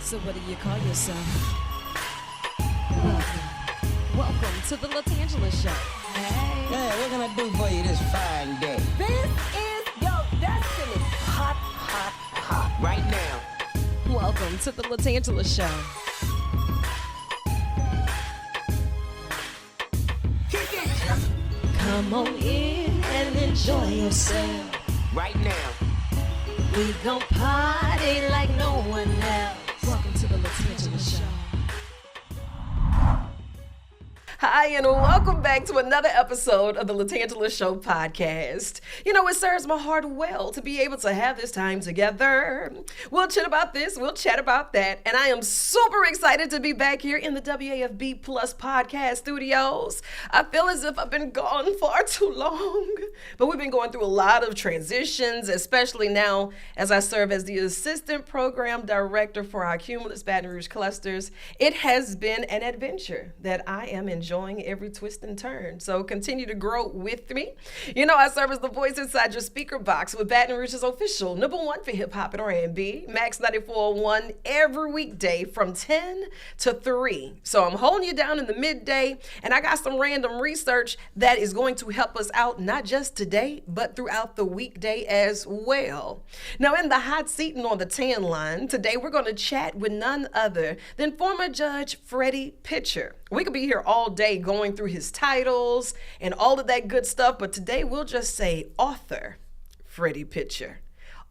So what do you call yourself? Welcome to the LaTangela Show. Hey. Yeah, what can I do for you this fine day? This is your destiny. Hot, hot, hot. Right now. Welcome to the LaTangela Show. Kick it. Come on in and enjoy yourself. Right now. We gon' party like no one else. Welcome to the LaTangela Show. Hi, and welcome back to another episode of the LaTangela Show podcast. You know, it serves my heart well to be able to have this time together. We'll chat about this, we'll chat about that, and I am super excited to be back here in the WAFB Plus podcast studios. I feel as if I've been gone far too long, but we've been going through a lot of transitions, especially now as I serve as the Assistant Program Director for our Cumulus Baton Rouge clusters. It has been an adventure that I am enjoying every twist and turn. So continue to grow with me. You know, I serve as the voice inside your speaker box with Baton Rouge's official #1 for hip hop and R&B, Max 94.1, every weekday from 10 to 3. So I'm holding you down in the midday, and I got some random research that is going to help us out not just today, but throughout the weekday as well. Now, in the hot seat and on the tan line, today we're going to chat with none other than former Judge Freddie Pitcher. We could be here all day going through his titles and all of that good stuff, but today we'll just say author Freddie Pitcher.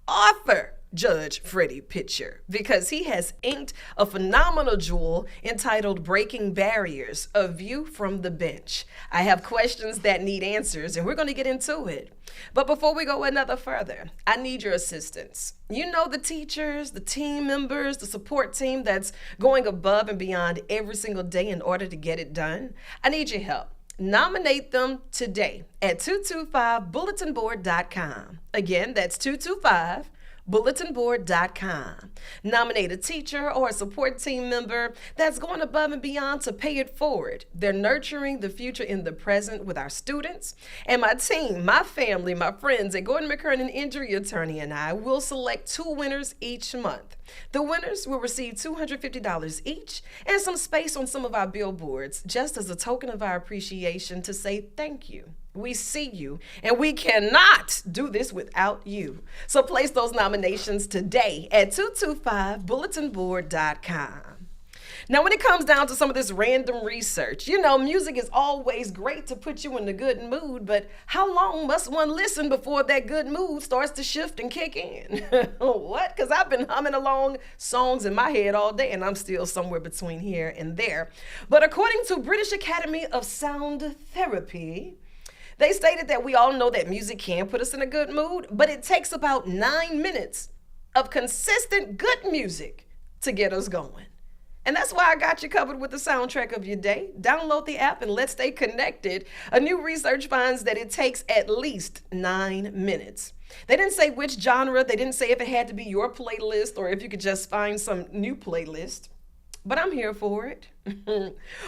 Author Judge Freddie Pitcher, because he has inked a phenomenal jewel entitled Breaking Barriers, A View from the Bench. I have questions that need answers, and we're going to get into it. But before we go another further, I need your assistance. You know, the teachers, the team members, the support team that's going above and beyond every single day in order to get it done. I need your help. Nominate them today at 225bulletinboard.com. Again, that's 225bulletinboard.com. Nominate a teacher or a support team member that's going above and beyond to pay it forward. They're nurturing the future in the present with our students. And my team, my family, my friends at Gordon McKernan Injury Attorney and I will select 2 winners each month. The winners will receive $250 each and some space on some of our billboards, just as a token of our appreciation to say thank you. We see you, and we cannot do this without you. So place those nominations today at 225bulletinboard.com. Now, when it comes down to some of this random research, you know, music is always great to put you in a good mood, but how long must one listen before that good mood starts to shift and kick in? What? Because I've been humming along songs in my head all day, and I'm still somewhere between here and there. But according to British Academy of Sound Therapy, they stated that we all know that music can put us in a good mood, but it takes about 9 minutes of consistent good music to get us going. And that's why I got you covered with the soundtrack of your day. Download the app and let's stay connected. A new research finds that it takes at least 9 minutes. They didn't say which genre. They didn't say if it had to be your playlist or if you could just find some new playlist. But I'm here for it.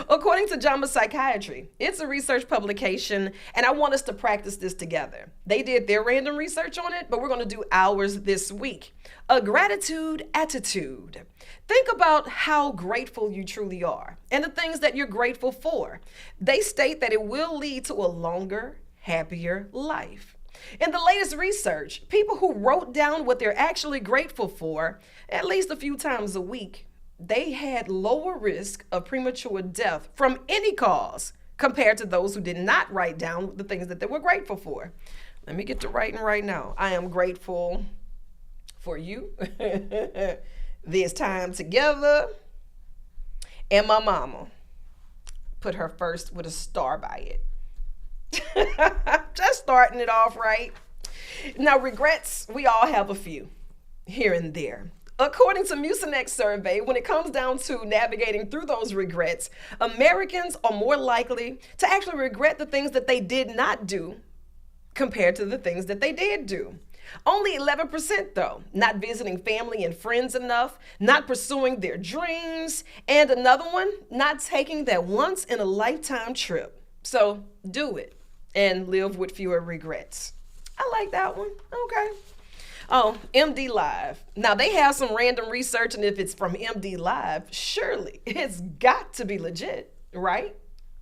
According to JAMA Psychiatry, it's a research publication, and I want us to practice this together. They did their random research on it, but we're going to do ours this week. A gratitude attitude. Think about how grateful you truly are and the things that you're grateful for. They state that it will lead to a longer, happier life. In the latest research, people who wrote down what they're actually grateful for at least a few times a week, they had lower risk of premature death from any cause compared to those who did not write down the things that they were grateful for. Let me get to writing right now. I am grateful for you, this time together, and my mama. Put her first with a star by it. Just starting it off right. Now, regrets, we all have a few here and there. According to Mucinex's survey, when it comes down to navigating through those regrets, Americans are more likely to actually regret the things that they did not do compared to the things that they did do. Only 11%, though, not visiting family and friends enough, not pursuing their dreams, and another one, not taking that once-in-a-lifetime trip. So do it and live with fewer regrets. I like that one. Okay. Oh, MD Live. Now, they have some random research, and if it's from MD Live, surely it's got to be legit, right?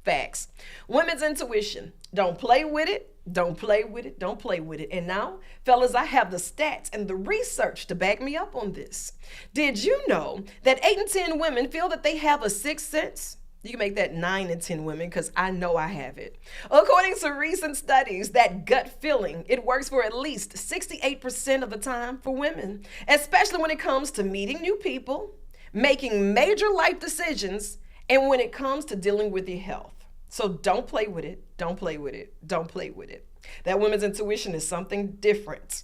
Facts. Women's intuition. Don't play with it. Don't play with it. Don't play with it. And now, fellas, I have the stats and the research to back me up on this. Did you know that 8 in 10 women feel that they have a sixth sense? You can make that 9 in 10 women because I know I have it. According to recent studies, that gut feeling, it works for at least 68% of the time for women, especially when it comes to meeting new people, making major life decisions, and when it comes to dealing with your health. So don't play with it. Don't play with it. Don't play with it. That women's intuition is something different.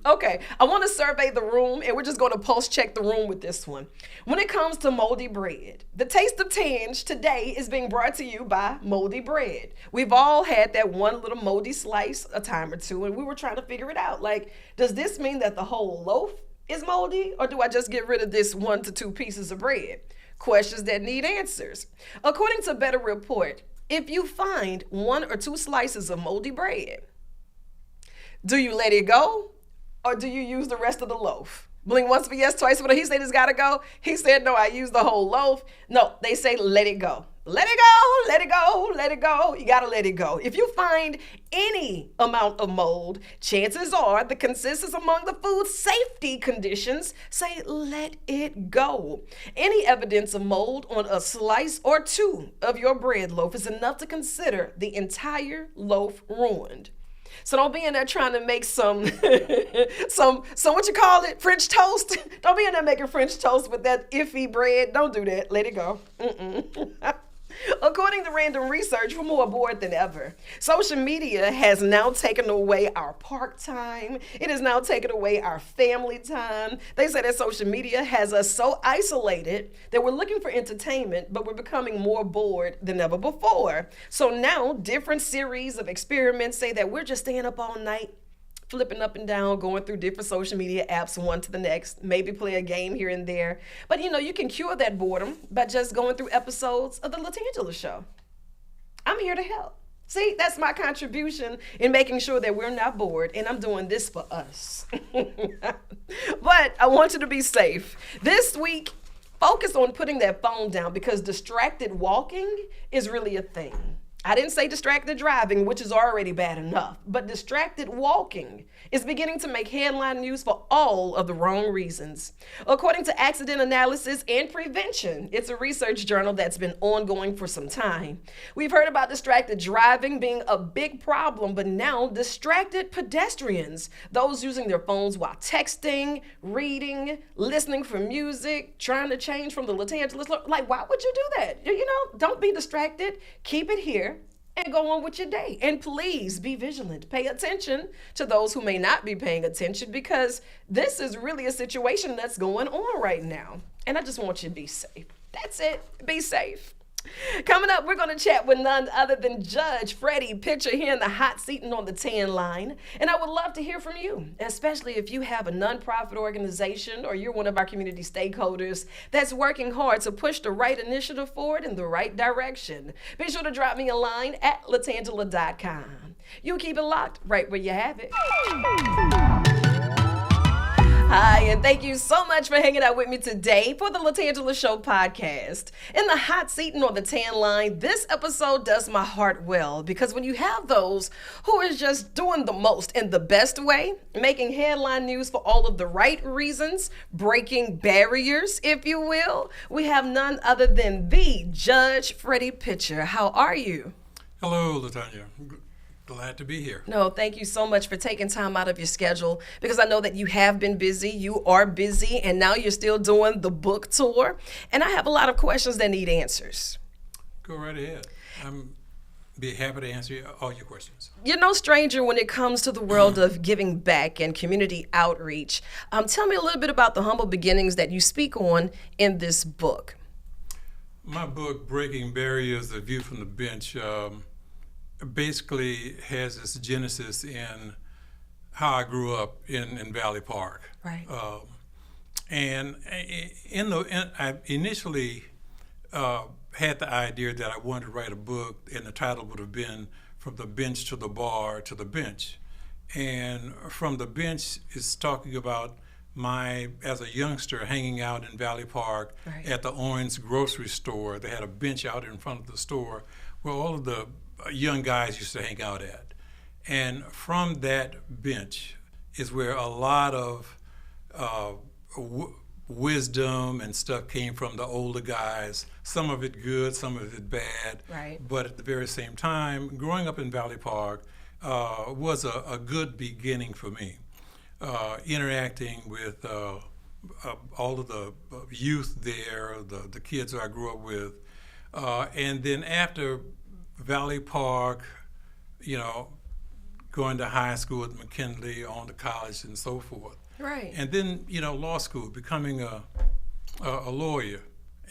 Okay, I want to survey the room, and we're just going to pulse check the room with this one. When it comes to moldy bread, the taste of Tange today is being brought to you by Moldy Bread. We've all had that one little moldy slice a time or two, and we were trying to figure it out. Like, does this mean that the whole loaf is moldy, or do I just get rid of this 1 to 2 pieces of bread? Questions that need answers. According to Better Report, if you find 1 or 2 slices of moldy bread, do you let it go or do you use the rest of the loaf? Bling once for yes, twice for no. He said it's got to go. He said, no, I use the whole loaf. No, they say let it go. Let it go, let it go, let it go. You got to let it go. If you find any amount of mold, chances are the consists among the food safety conditions say let it go. Any evidence of mold on a slice or 2 of your bread loaf is enough to consider the entire loaf ruined. So don't be in there trying to make some what you call it, French toast. Don't be in there making French toast with that iffy bread. Don't do that. Let it go. According to random research, we're more bored than ever. Social media has now taken away our park time. It has now taken away our family time. They say that social media has us so isolated that we're looking for entertainment, but we're becoming more bored than ever before. So now different series of experiments say that we're just staying up all night, flipping up and down, going through different social media apps one to the next, maybe play a game here and there. But you can cure that boredom by just going through episodes of the LaTangela Show. I'm here to help. See, that's my contribution in making sure that we're not bored, and I'm doing this for us. But I want you to be safe. This week, focus on putting that phone down because distracted walking is really a thing. I didn't say distracted driving, which is already bad enough, but distracted walking is beginning to make headline news for all of the wrong reasons. According to Accident Analysis and Prevention, it's a research journal that's been ongoing for some time. We've heard about distracted driving being a big problem, but now distracted pedestrians, those using their phones while texting, reading, listening for music, trying to change from the LaTangela, like, why would you do that? Don't be distracted. Keep it here and go on with your day. And please be vigilant. Pay attention to those who may not be paying attention because this is really a situation that's going on right now. And I just want you to be safe. That's it. Be safe. Coming up, we're going to chat with none other than Judge Freddie Pitcher here in the hot seat and on the tan line. And I would love to hear from you, especially if you have a nonprofit organization or you're one of our community stakeholders that's working hard to push the right initiative forward in the right direction. Be sure to drop me a line at LaTangela.com. You keep it locked right where you have it. Hi, and thank you so much for hanging out with me today for the LaTangela Show podcast. In the hot seat and on the tan line, this episode does my heart well because when you have those who is just doing the most in the best way, making headline news for all of the right reasons, breaking barriers, if you will, we have none other than the Judge Freddie Pitcher. How are you? Hello, LaTangela. Glad to be here. No, thank you so much for taking time out of your schedule because I know that you have been busy, you are busy, and now you're still doing the book tour. And I have a lot of questions that need answers. Go right ahead. I'm be happy to answer all your questions. You're no stranger when it comes to the world of giving back and community outreach. Tell me a little bit about the humble beginnings that you speak on in this book. My book, Breaking Barriers, The View from the Bench, basically has its genesis in how I grew up in Valley Park. Right. I initially had the idea that I wanted to write a book, and the title would have been From the Bench to the Bar to the Bench. And from the bench is talking about my, as a youngster, hanging out in Valley Park Right. at the Owens grocery store. They had a bench out in front of the store where all of the young guys used to hang out at. And from that bench is where a lot of wisdom and stuff came from the older guys. Some of it good, some of it bad. Right. But at the very same time, growing up in Valley Park was a good beginning for me. Interacting with all of the youth there, the kids who I grew up with. And then after Valley Park, you know, going to high school at McKinley, on to college and so forth. Right. And then, you know, law school, becoming a lawyer,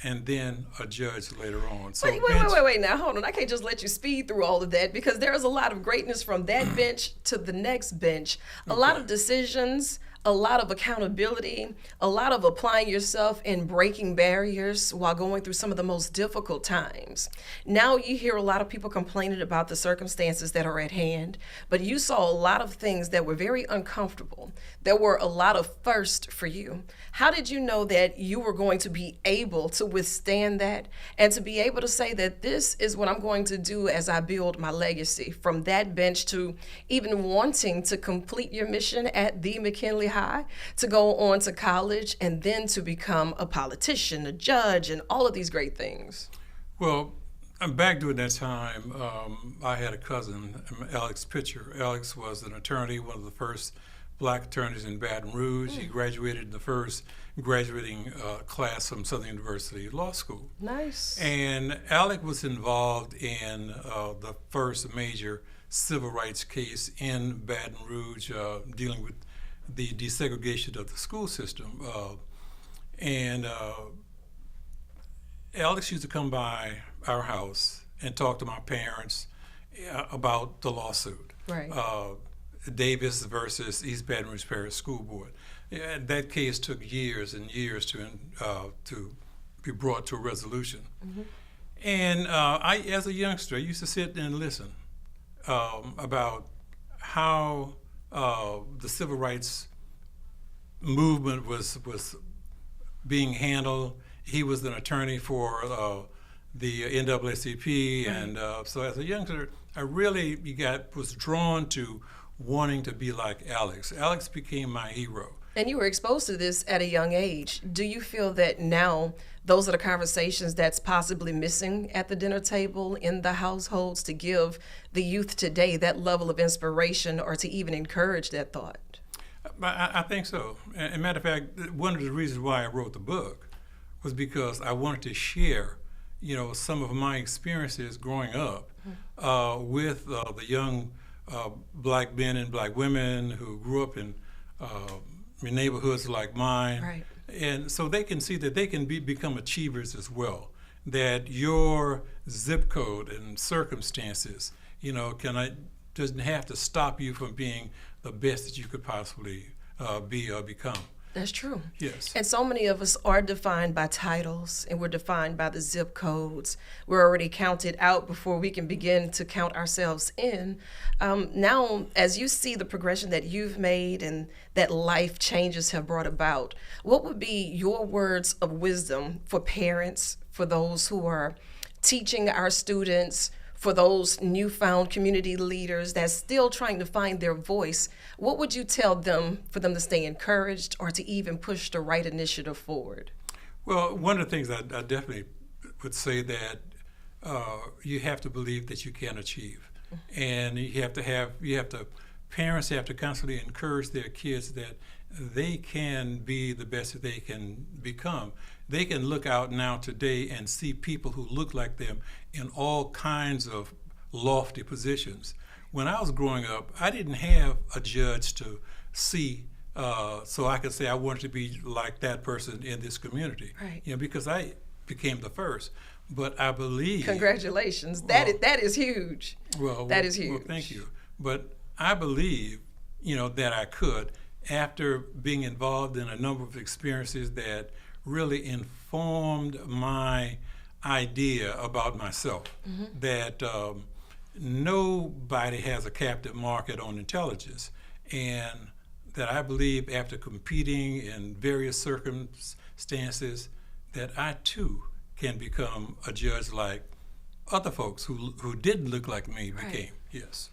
and then a judge later on. So Wait. Now, hold on. I can't just let you speed through all of that because there is a lot of greatness from that bench to the next bench. A lot of decisions, a lot of accountability, a lot of applying yourself and breaking barriers while going through some of the most difficult times. Now you hear a lot of people complaining about the circumstances that are at hand, but you saw a lot of things that were very uncomfortable. There were a lot of firsts for you. How did you know that you were going to be able to withstand that and to be able to say that this is what I'm going to do as I build my legacy, from that bench to even wanting to complete your mission at the McKinley High, to go on to college, and then to become a politician, a judge, and all of these great things? Well, back during that time, I had a cousin, Alex Pitcher. Alex was an attorney, one of the first black attorneys in Baton Rouge. He graduated in the first graduating class from Southern University Law School. Nice. And Alec was involved in the first major civil rights case in Baton Rouge, dealing with the desegregation of the school system. And Alex used to come by our house and talk to my parents about the lawsuit. Right. Davis versus East Baton Rouge Parish School Board. That case took years and years to be brought to a resolution. Mm-hmm. And I, as a youngster, I used to sit and listen about how the civil rights movement was being handled. He was an attorney for the NAACP, and so as a youngster, I really was drawn to wanting to be like Alex. Alex became my hero. And you were exposed to this at a young age. Do you feel that now those are the conversations that's possibly missing at the dinner table in the households to give the youth today that level of inspiration or to even encourage that thought? I think so. As a matter of fact, one of the reasons why I wrote the book was because I wanted to share, you know, some of my experiences growing up with the young black men and black women who grew up in neighborhoods like mine. Right. And so they can see that they can become achievers as well, that your zip code and circumstances, you know, doesn't have to stop you from being the best that you could possibly be or become. That's true. Yes. And so many of us are defined by titles, and we're defined by the zip codes. We're already counted out before we can begin to count ourselves in. Now, as you see the progression that you've made and that life changes have brought about, what would be your words of wisdom for parents, for those who are teaching our students, for those newfound community leaders that's still trying to find their voice? What would you tell them for them to stay encouraged or to even push the right initiative forward? Well, one of the things I definitely would say that you have to believe that you can achieve. And parents have to constantly encourage their kids that they can be the best that they can become. They can look out now today and see people who look like them in all kinds of lofty positions. When I was growing up, I didn't have a judge to see so I could say I wanted to be like that person in this community. Right. You know, because I became the first. But I believe. Congratulations. That is huge. That is huge. Well, thank you. But I believe, you know, that I could, after being involved in a number of experiences that really informed my idea about myself, that nobody has a captive market on intelligence. and that I believe after competing in various circumstances that I too can become a judge like other folks who didn't look like me became. Yes.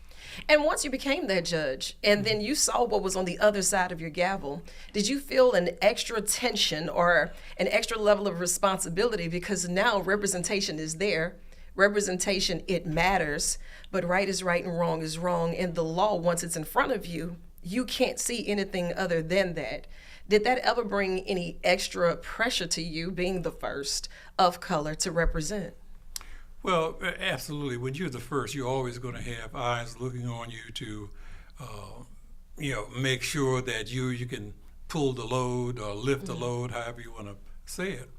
And once you became that judge, and then you saw what was on the other side of your gavel, did you feel an extra tension or an extra level of responsibility because now representation is there? Representation, it matters, but right is right and wrong is wrong. And the law, once it's in front of you, you can't see anything other than that. Did that ever bring any extra pressure to you, being the first of color to represent? Well, absolutely. When you're the first, you're always going to have eyes looking on you to, make sure that you can pull the load or lift the load, however you want to say it.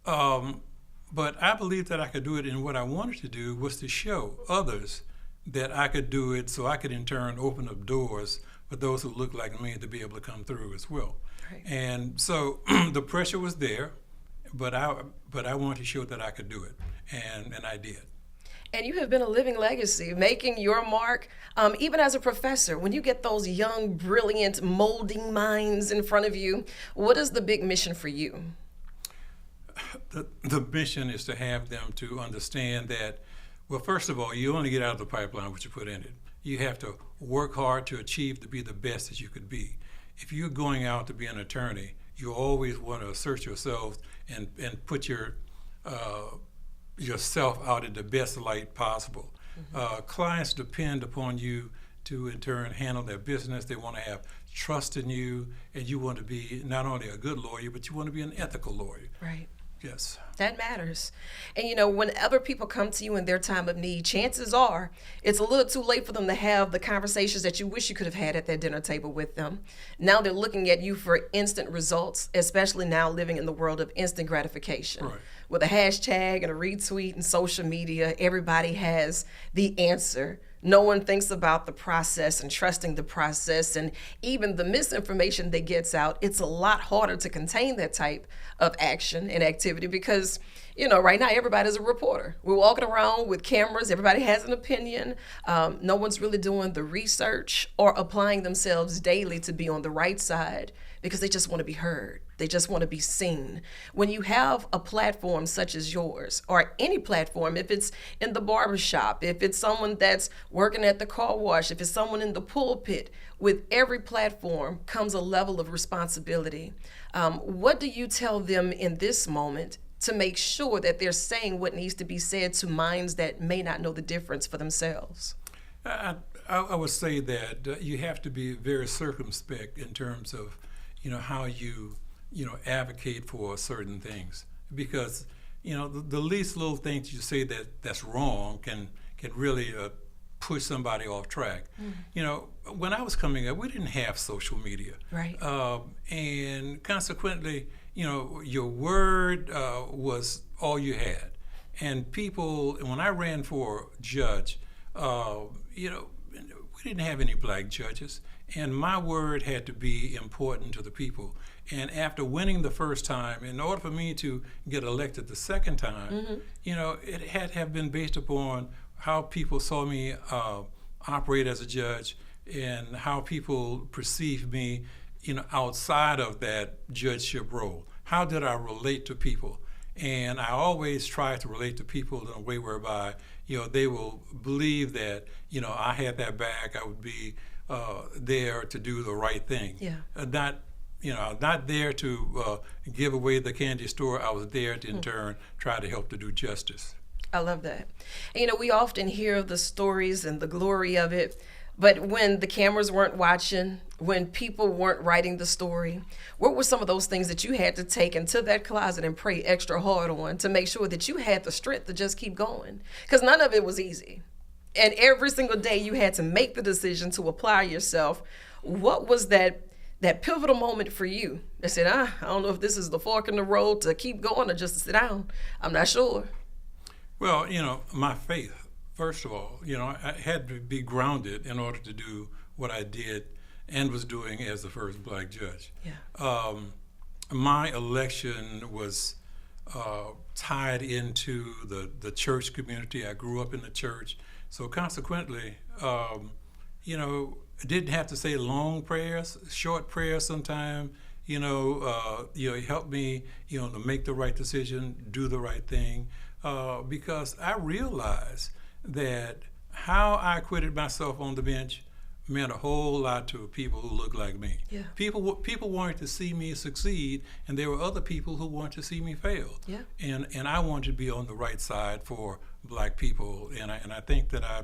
But I believed that I could do it, and what I wanted to do was to show others that I could do it, so I could in turn open up doors for those who look like me to be able to come through as well. Right. And so the pressure was there, but I wanted to show that I could do it, and I did. And you have been a living legacy, making your mark, even as a professor. When you get those young, brilliant, molding minds in front of you, what is the big mission for you? The mission is to have them to understand that, well, first of all, you only get out of the pipeline what you put in it. You have to work hard to achieve to be the best that you could be. If you're going out to be an attorney, you always want to assert yourself and put yourself out in the best light possible. Clients depend upon you to, in turn, handle their business. They want to have trust in you, and you want to be not only a good lawyer, but you want to be an ethical lawyer. Right. Yes. That matters. And whenever people come to you in their time of need, chances are it's a little too late for them to have the conversations that you wish you could have had at that dinner table with them. Now they're looking at you for instant results, especially now living in the world of instant gratification. Right. With a hashtag and a retweet and social media, everybody has the answer. No one thinks about the process and trusting the process, and even the misinformation that gets out, it's a lot harder to contain that type of action and activity because, right now everybody's a reporter. We're walking around with cameras, everybody has an opinion. No one's really doing the research or applying themselves daily to be on the right side because they just want to be heard. They just want to be seen. When you have a platform such as yours, or any platform, if it's in the barbershop, if it's someone that's working at the car wash, if it's someone in the pulpit, with every platform comes a level of responsibility. What do you tell them in this moment to make sure that they're saying what needs to be said to minds that may not know the difference for themselves? I would say that you have to be very circumspect in terms of how you advocate for certain things, because the least little things you say that's wrong can really push somebody off track. When I was coming up, we didn't have social media, Right. And consequently, your word was all you had. And people, when I ran for judge, we didn't have any black judges, and my word had to be important to the people. And after winning the first time, in order for me to get elected the second time, it had to have been based upon how people saw me operate as a judge and how people perceived me, outside of that judgeship role. How did I relate to people? And I always try to relate to people in a way whereby, they will believe that, I had their back. I would be there to do the right thing. Yeah. Not there to give away the candy store. I was there to, in turn, try to help to do justice. I love that. And, we often hear the stories and the glory of it, but when the cameras weren't watching, when people weren't writing the story, what were some of those things that you had to take into that closet and pray extra hard on to make sure that you had the strength to just keep going? Because none of it was easy. And every single day you had to make the decision to apply yourself. What was that pivotal moment for you that said, I don't know if this is the fork in the road to keep going or just to sit down? I'm not sure. Well, my faith, first of all, I had to be grounded in order to do what I did and was doing as the first black judge. Yeah. My election was tied into the church community. I grew up in the church. So consequently, didn't have to say long prayers, short prayers sometimes. It helped me, to make the right decision, do the right thing, because I realized that how I acquitted myself on the bench meant a whole lot to people who looked like me. Yeah. People wanted to see me succeed, and there were other people who wanted to see me fail. Yeah. And I wanted to be on the right side for black people, and I think that I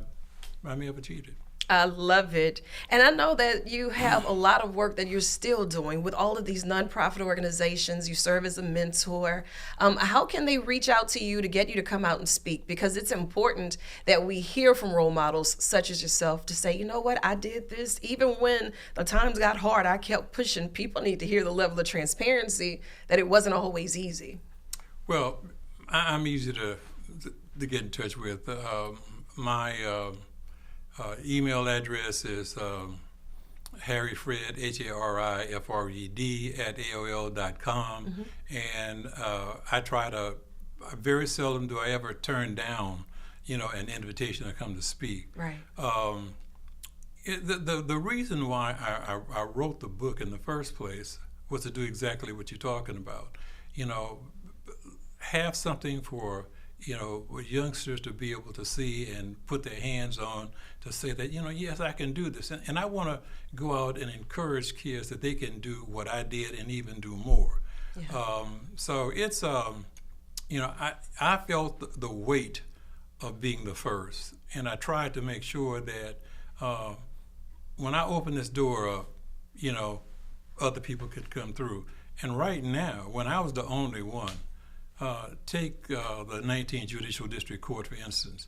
may have achieved it. I love it. And I know that you have a lot of work that you're still doing with all of these nonprofit organizations. You serve as a mentor. How can they reach out to you to get you to come out and speak? Because it's important that we hear from role models such as yourself to say, you know what, I did this. Even when the times got hard, I kept pushing. People need to hear the level of transparency that it wasn't always easy. Well, I'm easy to get in touch with. My email address is harryfred, HARIFRED @AOL.com. And I very seldom do I ever turn down, an invitation to come to speak. Right. The reason why I wrote the book in the first place was to do exactly what you're talking about. Have something for youngsters to be able to see and put their hands on, to say that, yes, I can do this. And I want to go out and encourage kids that they can do what I did and even do more. Yeah. So it's, I felt the weight of being the first. And I tried to make sure that when I opened this door up, other people could come through. And right now, when I was the only one, take the 19th Judicial District Court, for instance.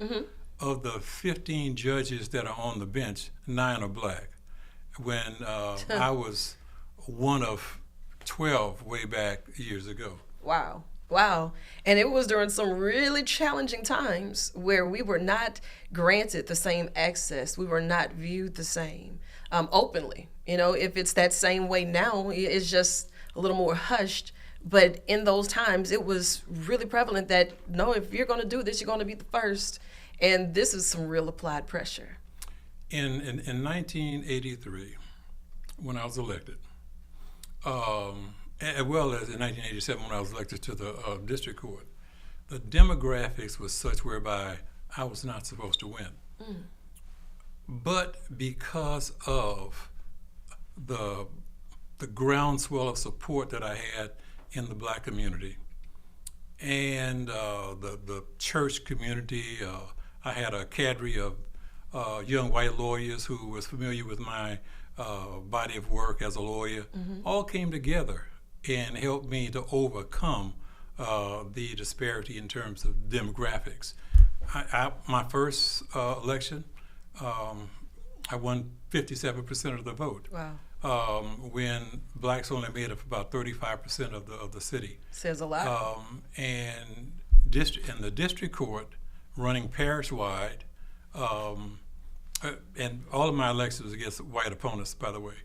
Of the 15 judges that are on the bench, 9 are black. When I was one of 12 way back years ago. Wow. Wow. And it was during some really challenging times where we were not granted the same access. We were not viewed the same openly. If it's that same way now, it's just a little more hushed. But in those times, it was really prevalent that, no, if you're going to do this, you're going to be the first. And this is some real applied pressure. In 1983, when I was elected, as well as in 1987 when I was elected to the district court, the demographics was such whereby I was not supposed to win. But because of the groundswell of support that I had in the black community and the church community, I had a cadre of young white lawyers who was familiar with my body of work as a lawyer, all came together and helped me to overcome the disparity in terms of demographics. My first election, I won 57% of the vote. Wow. When blacks only made up about 35% of the city. Says a lot. And in the district court, running parish-wide, and all of my elections against white opponents, by the way,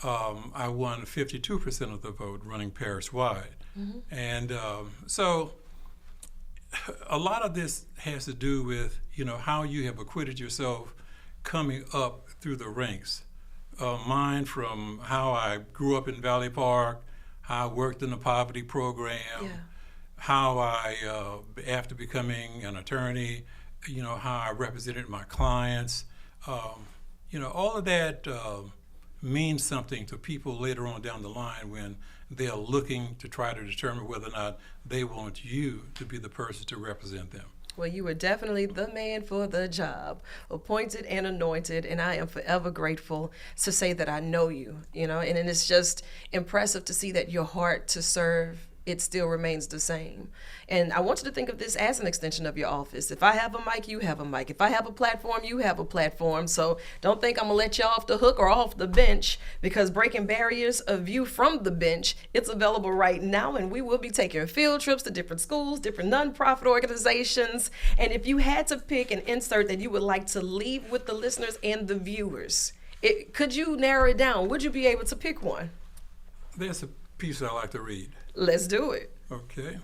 I won 52% of the vote running parish-wide. And so a lot of this has to do with, how you have acquitted yourself coming up through the ranks. Mine from how I grew up in Valley Park, how I worked in the poverty program, how I, after becoming an attorney, how I represented my clients. All of that means something to people later on down the line when they're looking to try to determine whether or not they want you to be the person to represent them. Well, you were definitely the man for the job, appointed and anointed, and I am forever grateful to say that I know you, and it's just impressive to see that your heart to serve, it still remains the same. And I want you to think of this as an extension of your office. If I have a mic, you have a mic. If I have a platform, you have a platform. So don't think I'm going to let you off the hook or off the bench, because breaking barriers of view from the bench, it's available right now. And we will be taking field trips to different schools, different nonprofit organizations. And if you had to pick an insert that you would like to leave with the listeners and the viewers, could you narrow it down? Would you be able to pick one? There's a piece I like to read. Let's do it. Okay.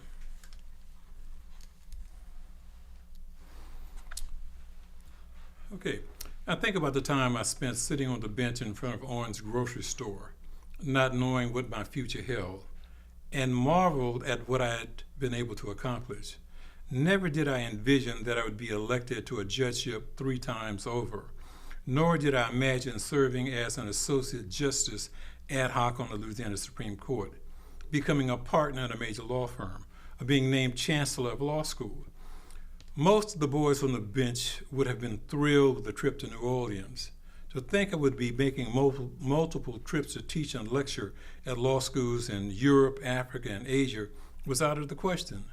Okay. I think about the time I spent sitting on the bench in front of Owen's grocery store, not knowing what my future held, and marveled at what I had been able to accomplish. Never did I envision that I would be elected to a judgeship 3 times over, nor did I imagine serving as an associate justice ad hoc on the Louisiana Supreme Court, becoming a partner in a major law firm, or being named chancellor of law school. Most of the boys on the bench would have been thrilled with the trip to New Orleans. To think I would be making multiple trips to teach and lecture at law schools in Europe, Africa, and Asia was out of the question.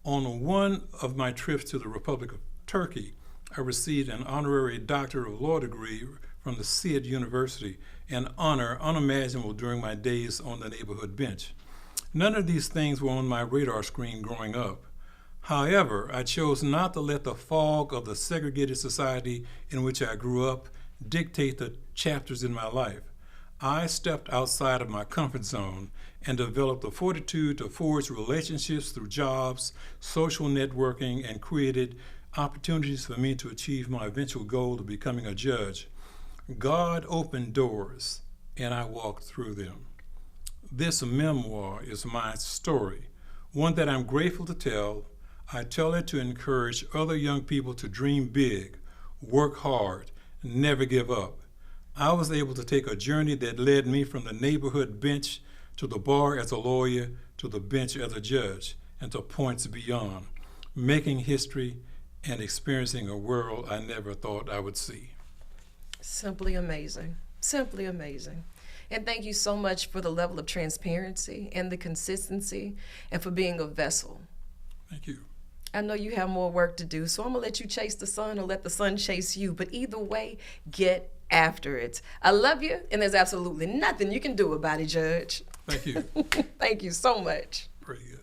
On one of my trips to the Republic of Turkey, I received an honorary Doctor of Law degree from the Sid University, an honor unimaginable during my days on the neighborhood bench. None of these things were on my radar screen growing up. However, I chose not to let the fog of the segregated society in which I grew up dictate the chapters in my life. I stepped outside of my comfort zone and developed the fortitude to forge relationships through jobs, social networking, and created opportunities for me to achieve my eventual goal of becoming a judge. God opened doors, and I walked through them. This memoir is my story, one that I'm grateful to tell. I tell it to encourage other young people to dream big, work hard, never give up. I was able to take a journey that led me from the neighborhood bench to the bar as a lawyer, to the bench as a judge, and to points beyond, making history and experiencing a world I never thought I would see. Simply amazing. Simply amazing. And thank you so much for the level of transparency and the consistency and for being a vessel. Thank you. I know you have more work to do, so I'm going to let you chase the sun or let the sun chase you. But either way, get after it. I love you, and there's absolutely nothing you can do about it, Judge. Thank you. Thank you so much. Pretty good.